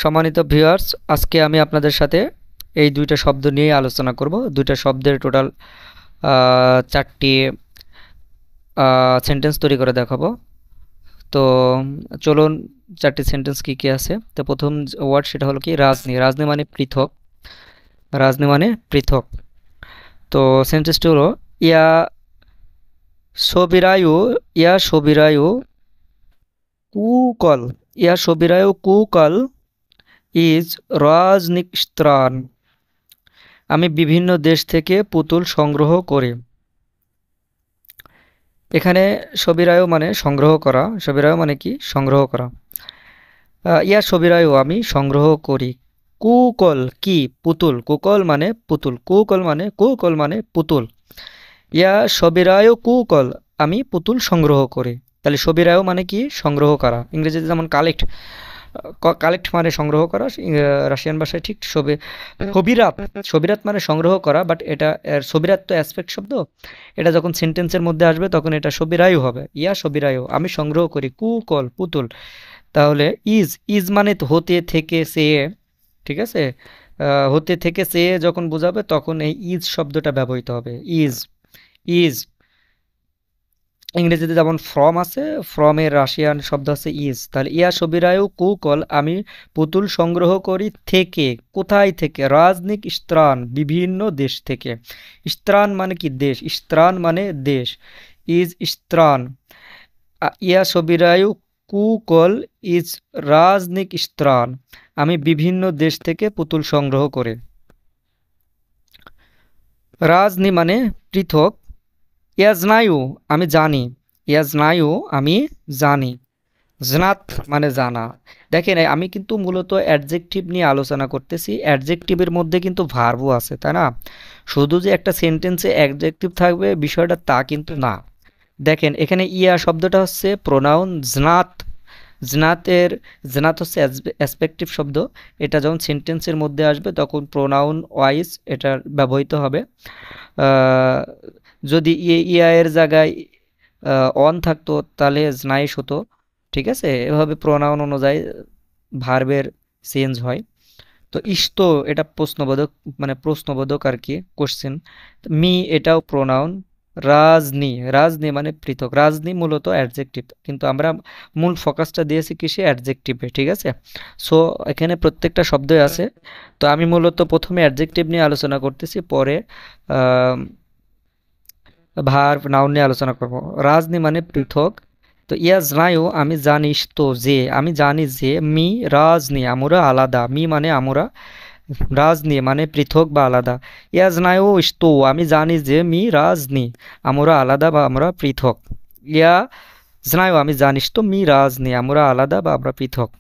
সম্মানিত ভিউয়ার্স, আজকে আমি আপনাদের সাথে এই দুইটা শব্দ নিয়ে আলোচনা করব। দুইটা শব্দের টোটাল 4টি সেন্টেন্স তৈরি করে দেখাবো। তো চলুন 4টি সেন্টেন্স কি কি আছে। তো প্রথম ওয়ার্ড সেটা হলো কি রাজনী। রাজনী মানে পৃথক। রাজনী মানে পৃথক। তো সেন্টেন্সটি হলো ইয়া সবিরায়ু ইয়া সবিরায়ু কুকল। ইয়া সবিরায়ু কুকল ইজ রাজনিকস্ত্রান। আমি বিভিন্ন দেশ থেকে পুতুল সংগ্রহ করি। এখানে সবিরায়ু মানে সংগ্রহ করা। সবিরায়ু মানে কি? সংগ্রহ করা। ইয়া সবিরায়ু আমি সংগ্রহ করি। কুকল কি? পুতুল। কুকল মানে পুতুল। কুকল মানে পুতুল। ইয়া সবিরায়ু কুকল আমি পুতুল সংগ্রহ করি। তাহলে সবিরায়ু মানে কি? সংগ্রহ করা। ইংরেজিতে যেমন কালেক্ট, কালেক্ট মানে সংগ্রহ করা। রাশিয়ান ভাষায় ঠিক সবিরাত। সবিরাত মানে সংগ্রহ করা, বাট এটা সবিরাত তো অ্যাসপেক্ট শব্দ। এটা যখন সেন্টেন্সের মধ্যে আসবে তখন এটা সবিরায়ু হবে। ইয়া সবিরায়ু আমি সংগ্রহ করি কুকল পুতুল। তাহলে ইজ, ইজ মানে হতে থেকে সে, ঠিক আছে। হতে থেকে সে যখন বোঝাবে তখন এই ইজ শব্দটা ব্যবহৃত হবে। Is, is. ইংরেজিতে যেমন ফ্রম আছে, ফ্রমের রাশিয়ান শব্দ আছে ইজ। তাহলে ইয়া সবিরায়ু কুকল আমি পুতুল সংগ্রহ করি থেকে। কোথায় থেকে? রাজনিক স্ত্রান বিভিন্ন দেশ থেকে। স্ত্রান মানে কি? দেশ। স্ত্রান মানে দেশ। ইজ স্ত্রান। ইয়া সবিরায়ু কুকল ইজ রাজনিক স্ত্রান আমি বিভিন্ন দেশ থেকে পুতুল সংগ্রহ করি। রাজনি মানে পৃথক। ইয়াজনায়ু আমি জানি। ইয়াজনায়ু আমি জানি। জনাত মানে জানা। দেখেন আমি কিন্তু মূলত অ্যাডজেক্টিভ নিয়ে আলোচনা করতেছি। অ্যাডজেক্টিভের মধ্যে কিন্তু ভার্বও আছে, তাই না? শুধু যে একটা সেন্টেন্সে অ্যাডজেক্টিভ থাকবে বিষয়টা তা কিন্তু না। দেখেন এখানে ইয়া শব্দটা হচ্ছে প্রোনাউন জনাত। জনাতের জনাত হচ্ছে অ্যাসপেক্টিভ শব্দ। এটা যখন সেন্টেন্সের মধ্যে আসবে তখন প্রোনাউন ওয়াইজ এটা ব্যবহৃত হবে। যদি ইয়া এর জায়গায় অন থাকতো তাহলে জনাইশ হতো, ঠিক আছে। এভাবে প্রোনাউন অনুযায়ী ভার্বের চেঞ্জ হয়। তো ইস্তো এটা প্রশ্নবোধক, মানে প্রশ্নবোধক আর কি, কোশ্চেন। মি এটাও প্রোনাউন। রাজনি, রাজনি মানে পৃথক। রাজনি মূলত অ্যাডজেক্টিভ, কিন্তু আমরা মূল ফোকাসটা দিয়েছি কিসে? অ্যাডজেক্টিভে, ঠিক আছে। সো এখানে প্রত্যেকটা শব্দই আছে। তো আমি মূলত প্রথমে অ্যাডজেক্টিভ নিয়ে আলোচনা করতেছি, পরে ভার্ব নাউন নিয়ে আলোচনা করব। রাজনি মানে পৃথক। তো ইয়াজনায়ু আমি জানিস তো যে, আমি জানি যে মি রাজনি আমরা আলাদা। মি মানে আমরা, রাজনি মানে পৃথক বা আলাদা। ইয়াজনায়ু ইস্তো আমি জানি যে মি রাজনি আমরা আলাদা বা আমরা পৃথক। ইয়া জনায়ু আমি জানিস তো মি রাজনি আমরা আলাদা বা আমরা পৃথক।